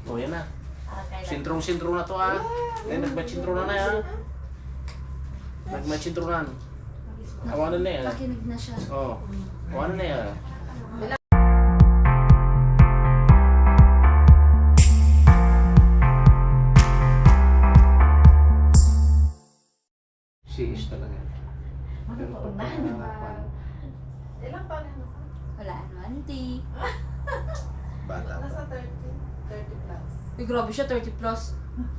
O yan na. Sintrong-sintro na to ah. Nag-match-sintro na yan. Nag-match-sintro na. Awanan na yan. Pakinig na siya. Oo. Awanan na yan. Si talaga. Pero pagka Ilang taon na nasa? Wala ano, auntie. bata pa. Nasa 30 plus. Uy, grabe siya, 30 plus.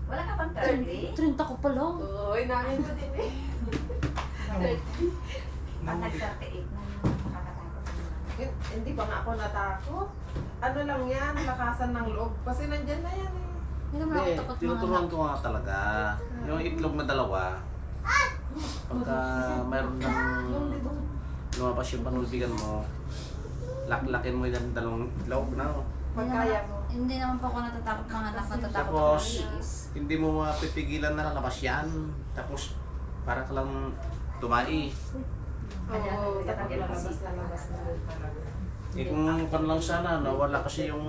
Wala ka pang 30? 30 ko pa lang. Uy, namin ko din eh. 30. Pag nag-38 na makakatakot naman. Hindi pa nga ako natakot. Ano lang yan, lakasan ng loob. Kasi nandyan na yan eh. Hindi naman ako Hindi, takot mga tinuturuan anak. ko nga talaga. Yung itlog na dalawa, pagka mayroon ng lumabas yung panulbigan mo, laklakin mo yung dalawang itlog na. Pagkaya mo. Hindi naman po ako natatakot mga anak. Natatakot ako Tapos, ng is. hindi mo mapipigilan na lalabas yan. Tapos, para ka lang tumai. Oo, talaga lalabas na labas na rin talaga. Eh kung pan lang sana, nawala kasi yung...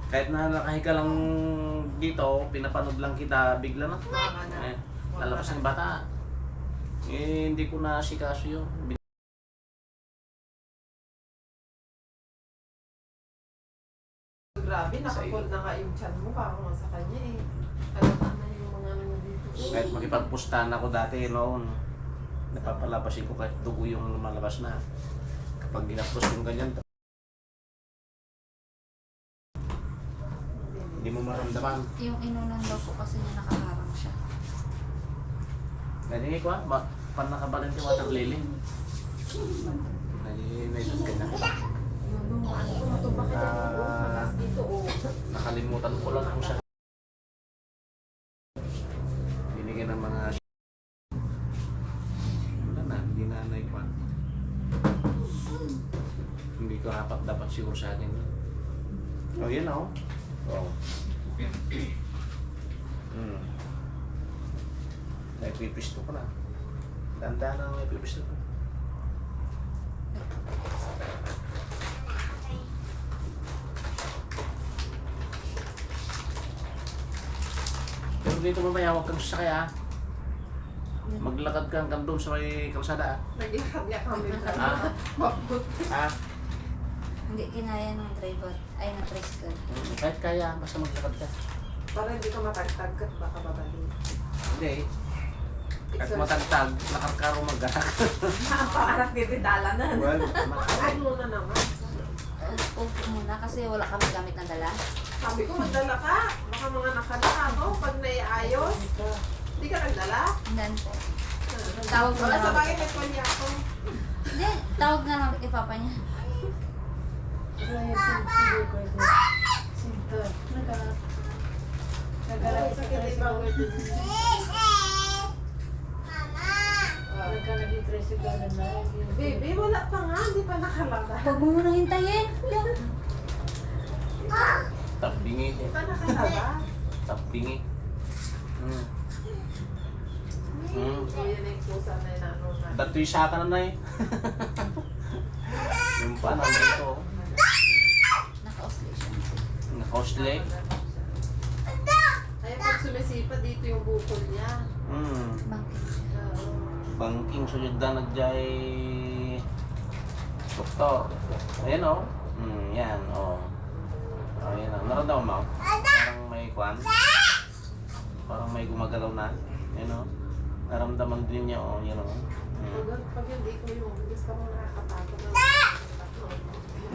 Kahit na nakahiga lang dito, pinapanood lang kita, bigla na. Eh, lalabas ng bata. Eh, hindi ko na asikaso yun. Grabe, nakapol na nga yung chan mo. Parang nga sa kanya eh. Halata na yung mga ano dito. Kahit makipagpustahan ako dati noon, napapalabasin ko kahit dugo yung lumalabas na. Kapag ginapos yung ganyan, hindi mo maramdaman. Yung inunan daw po kasi niya nakaharang siya. Nandiyan ko ah, pan nakabalin si water lily. Nandiyan ka na. Nakalimutan ko lang kung siya. Binigyan ng mga wala na, hindi na naikwan. Hindi ko dapat siguro sa akin. Oh, yan oh. Oh. Naipipisto ko na. Tanda na naipipisto ko. Pero dito mamaya, huwag kang sasakay ah. Maglakad ka hanggang doon sa may kalsada ah. Naglakad nga kami. Ah? Ah? Hindi kinaya ng driver. Ay, ng tricycle. Kahit kaya, basta maglakad ka. Para hindi ka matagtagkat, baka babalik. Hindi. Kahit matagtag, nakarkaro mag-anak. Ang pangarap dito dala na. Well, Ay, muna naman. Upo muna kasi wala kami gamit na dala. Sabi ko, magdala ka. Baka mga nakadala ako pag naiayos. Hindi ka nagdala? Then po. Tawag mo Wala na sa lang. bagay, may pwanya ako. Hindi, tawag na lang kay papa niya. Sakit ay bawal din. Baby, wala pa nga. Hindi pa nakalala. Huwag mo munang hintayin. tapingi. Hindi pa nakalabas. Tapingi. So, yan yung pusa na inaano na. Dato yung saka na na eh. Yung pa nandito. Naka-osle siya. Naka-osle. Ay, pag sumisipa dito yung bukol niya. Bangkit siya. Bangking suyod na nagyay doktor. Ayan o. Yan o. Ayan o. Naramdaman mo? Parang may kwan. Parang may gumagalaw na. Ayan o. Naramdaman din niya o. Yan o. Pag hindi ko yung gusto mo nakakatakot na.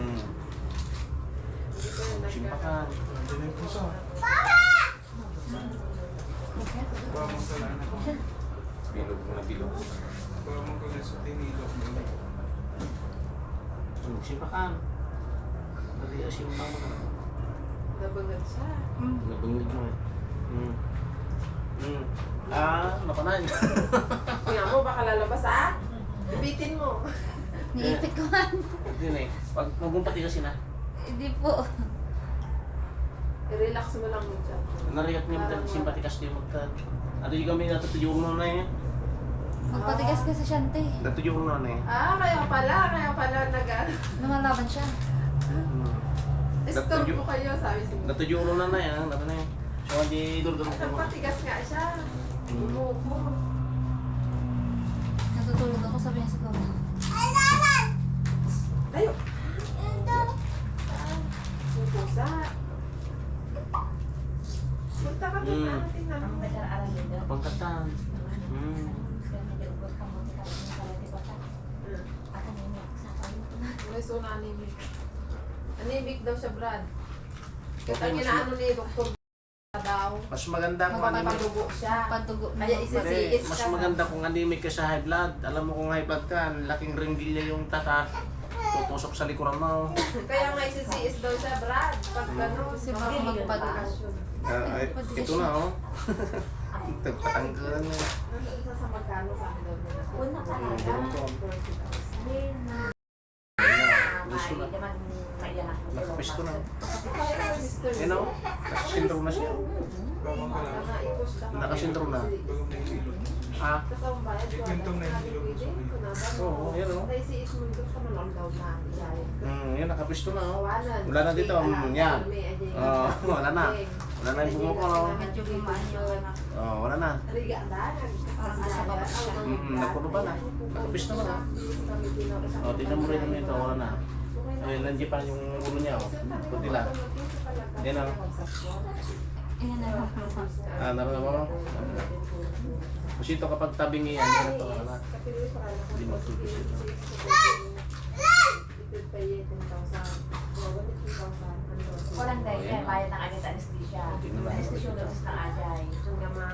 Hindi ko yung Simpakan. Bilog mo na bilog. Simpakan. Dali asimpa mo na. nabangad siya. Nabungid mo eh. Ah, napanay. Kaya mo, baka lalabas ah. Ibitin mo. Niipit ko man. Hindi na eh. Pag magumpati kasi na, Hindi po. I-relax mo lang mo dyan. narigat niya magka simpatikas niya magka. Ano yung kami natutuyo mo na eh. Magpatigas kasi siya, ante. Natutuyo mo na eh. Ah, kaya pala Lumalaban siya. Stop ko kayo, sabi siya. Natuyo ulo na yan. Nato na yan. So, hindi dulog Ang patigas nga siya. Umupo. Natutulog ako, sabi niya sa kama. Tayo. Pupusa. Punta ka doon. Ano tingnan Ang mo? nag-aaral din daw. Pangkatan. Kaya medyo ubos ka mo sa kapatid sa kapatid ko ta. At ano yung usapan mo na. May so na anemic. Anemic daw siya, Brad. Kaya Okay, mas, inaano ni Dr. daw. mas maganda kung anemic. Magpapadugo siya. Pantugo. Kaya Hindi, isisiis mas ka. maganda kung anemic ka sa high blood. Alam mo kung high blood ka, laking ringgilya yung tata. Tutusok sa likuran mo. Kaya nga isisiis daw siya, Brad. Pag gano'n. Kasi baka magpadugo. Ito na oh. Tagpatanggalan na. Nandun sa magkano sa akin daw nila. Una ka Hmm, lang. ganun ko. Gusto na. Nakapisto na. Yan oh. Nakasintro na siya. Nakasintro na. Ah. Oo, yan oh. Yan, nakapisto na oh. Wala na dito. Yan. Wala na. Wala na yung bungo ko. No? Medyo gumaan yung anak. Wala na. Parang nasa baba siya. Nagpuno ba na? Nakapisto na. Tignan mo rin ito. Wala na. Nandiyan pa yung ulo niya. Kunti lang. Yan oh. Ayan na. Naramdaman mo? Kasi ito kapag tabing iyan, yan ito. Wala na. Hindi magtubis ito. Walang dahil, bayad ng agad anesthesia. Anesthesiologist ng Ajay. Mga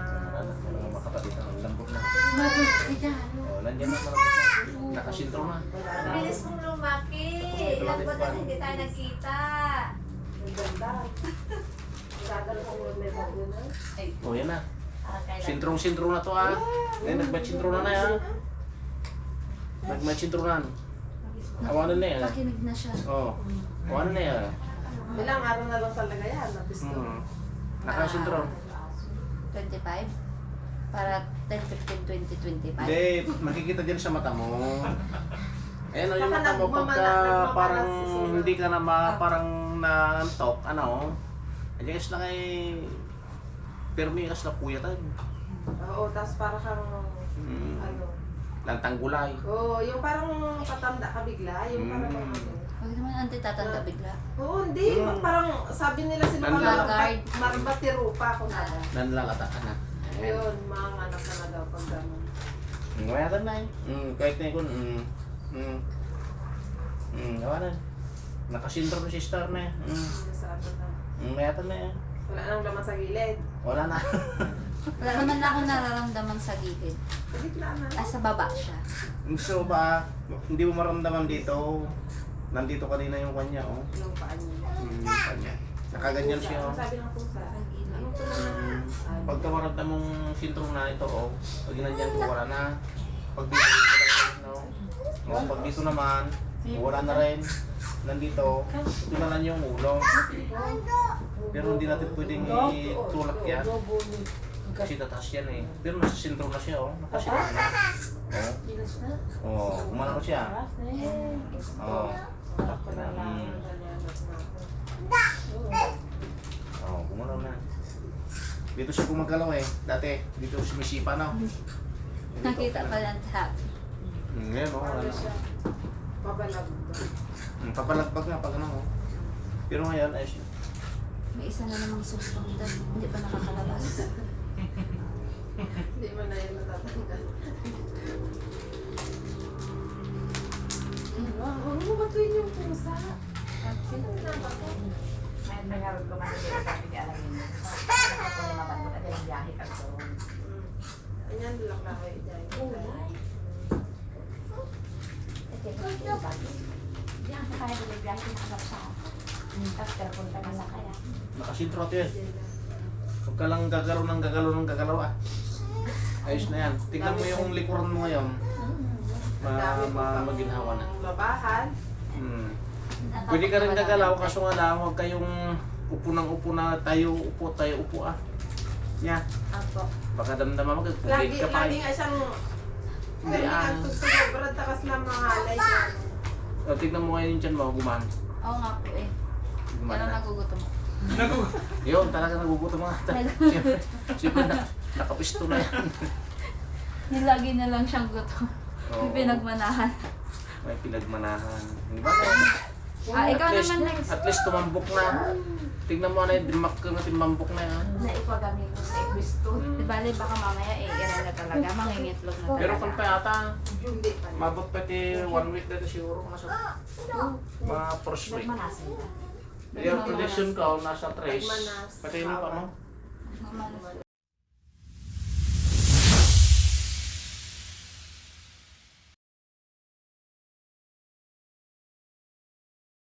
makapatid ang lambot na. Mabot. Nandiyan na marami. Nakasintro na. Bilis mong lumaki. Ilang buwan na hindi tayo nagkita. Yan na. Kailan? Sintrong-sintro na to ah. Nagbat-sintro na yan. Nagmat-sintro na. Awanan na yan. Pakinig na siya. Awanan na yan. Ilang araw na lang talaga yan. Napisto. Nakasintro. 25? Para 10, 15, 20, 25? Hindi, makikita dyan sa mata mo. Ayan o yung Baka mata mo pagka nagmamalas parang si Sula. hindi ka na parang naantok, ano. Ayan kasi na kay Permi kasi na puyatan. Oo, tapos para kang ano. Lantang gulay. Oo, yung parang patanda ka bigla. Yung parang Huwag naman anti tatanda bigla. Oo, hindi. Parang sabi nila sila Nanlalagard. marbatiro pa ako na. Nanlalata ka na. Ayun, mga anak na daw pag gano'n. Ngayatan na eh. Kahit na yun. Gawanan. Nakasintro ng sister na eh. Masabi na. Ngayatan na eh. Wala nang laman sa gilid. Wala na. Wala naman na akong nararamdaman sa gilid. Sa gitna na. Sa baba siya. So ba, hindi mo maramdaman dito. Nandito kanina yung kanya oh. Yung paa niya. Yung kanya. Nakaganyan siya oh. Ang sabi ng pusa. Anong tulang? Pagka maramdam mong sintro na ito oh. Pag ginanyan ko wala na. Pag dito wala na no. Pag dito naman, wala na rin. Nandito, ito na lang yung ulo. Pero hindi natin pwedeng itulak yan. Kasi tataas yan eh. Pero nasa sintro na siya oh. Nakasintro na. Kumana ko siya. Kumana na. Dito siya gumagalaw eh. Dati, dito sumisipa na. Nakita pa lang happy. Ngayon oh, wala Ano na. siya? Pabalag. Papalagbag nga pag ano oh. Pero ngayon, ayos siya. May isa na namang suspong doon. Hindi pa nakakalabas. Hindi mo na yun natatanggal. Huwag mo batuin yung pusa. Sino pinapako? May nangarap ko man hindi sabi ka alam niyo. Ako na mabandot at yung biyahe ka ko. Ayan, lang na kayo dyan. Diyan ka kaya yung biyahe nakasap sa tapos punta ka na kaya. Nakasintro ito yan. Huwag ka lang gagalaw ah. Ayos na yan. Tignan mo yung likuran mo ngayon. Maginhawa na. Babahan. Pwede ka rin gagalaw, kaso nga lang, huwag kayong upo ng upo na tayo upo ah. Yeah. Apo. Baka damdaman mo, Lagi, kagpupit ka pa lagi eh. nga siyang Hindi ang ah. gusto niya, brad takas na mga halay niya. Tignan mo ngayon yung tiyan mo, gumaan. Oo nga po eh. Gumaan Pero na. nagugutom ako. Yun, talaga nagugutom mga ata. Siyempre, nakapisto na yan. Yung lagi na lang siyang gutom. Oo. May pinagmanahan. May pinagmanahan. Di ba? Ikaw At least- naman next. At least tumambok na. Tignan mo na yung dimak ka na timbambok na yan. Na ipagami ko sa gusto. Di bali baka mamaya i-iral na talaga. Mangingitlog na talaga. Pero kung pa yata, Hindi pa. mabot pati 1 week na ito siguro. Nasa mga first week. Nagmanasin ka. Yung prediction ko, nasa trace. Pagmanas. Pati yung pa mo. Mamalas.